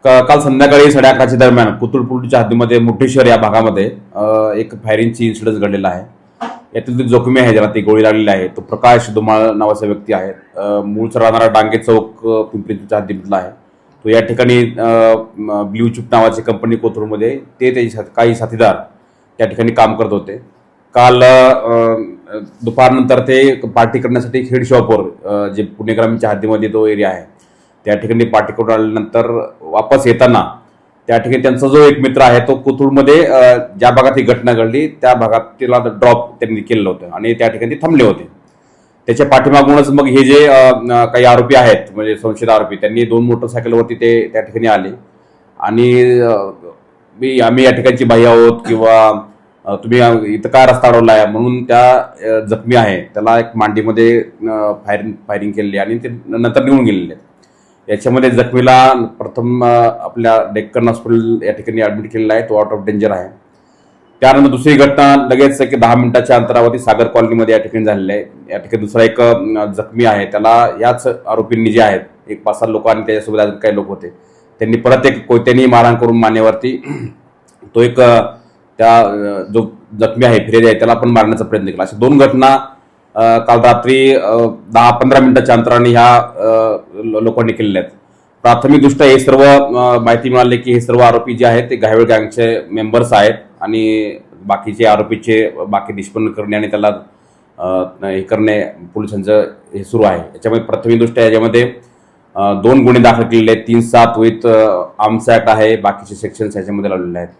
काल संध्याकाळी 11:30च्या दरम्यान कुतुळ पोलीसच्या हद्दीमध्ये मुठेश्वर या भागामध्ये एक फायरिंगची इन्सिडेंट घडलेला आहे. यातील जो जखमी आहे, ज्याला ती गोळी लागलेली आहे, तो प्रकाश धुमाळ नावाचा व्यक्ती आहे. मूळचा राहणारा डांगे चौक पिंपरी चिंचवड हद्दीमधला आहे. तो या ठिकाणी ब्ल्यू चिप नावाची कंपनी कोथरूडमध्ये ते त्याचे काही साथीदार त्या ठिकाणी काम करत होते. काल दुपारनंतर ते पार्टी करण्यासाठी खेड शॉपवर जे पुणे ग्रामीणच्या हद्दीमध्ये तो एरिया आहे त्या ठिकाणी पार्टी करून आल्यानंतर वापस येताना त्या ठिकाणी त्यांचा जो एक मित्र आहे तो कोथरूडमध्ये ज्या भागात ही घटना घडली त्या भागात तिला ड्रॉप त्यांनी केलेलं होतं आणि त्या ठिकाणी ते थांबले होते. त्याच्या पाठीमागूनच मग हे जे काही आरोपी आहेत म्हणजे संशयित आरोपी त्यांनी 2 मोटरसायकलवरती ते त्या ठिकाणी आले आणि आम्ही या ठिकाणची बाई आहोत किंवा तुम्ही इथं काय रस्ता अडवलाय म्हणून त्या जखमी आहे त्याला एक मांडीमध्ये फायरिंग केलेली आणि ते नंतर निघून गेलेले आहेत. याच्यामध्ये जखमीला प्रथम आपल्या डेक्कन हॉस्पिटल या ठिकाणी ऍडमिट केलेला आहे, तो आउट ऑफ डेंजर आहे. त्यानंतर दुसरी घटना लगेच एक 10 मिनिटाच्या अंतरावरती सागर कॉलनीमध्ये या ठिकाणी झालेली आहे. या ठिकाणी दुसरा एक जखमी आहे, त्याला याच आरोपींनी जे आहेत एक 5-7 लोक आणि त्याच्यासोबत अजून काही लोक होते त्यांनी परत एक कोयत्यानी मारहाण करून मानेवरती तो एक त्या जो जखमी आहे फिर्यादी आहे त्याला पण मारण्याचा प्रयत्न केला. अशा 2 घटना काल रात्री 10-15 मिनिटाच्या अंतराने ह्या लोकांनी केलेल्या आहेत. प्राथमिकदृष्ट्या हे सर्व माहिती मिळाली की हे सर्व आरोपी जे आहेत ते घायवळ गँगचे मेंबर्स आहेत आणि बाकीचे आरोपीचे बाकी निष्पन्न करणे आणि त्याला हे करणे पोलिसांचं हे सुरू आहे. याच्यामध्ये प्राथमिकदृष्ट्या याच्यामध्ये 2 गुन्हे दाखल केलेले आहेत. 3-7 विथ आर्म्स ऍक्ट आहे, बाकीचे सेक्शन्स याच्यामध्ये लावलेले आहेत.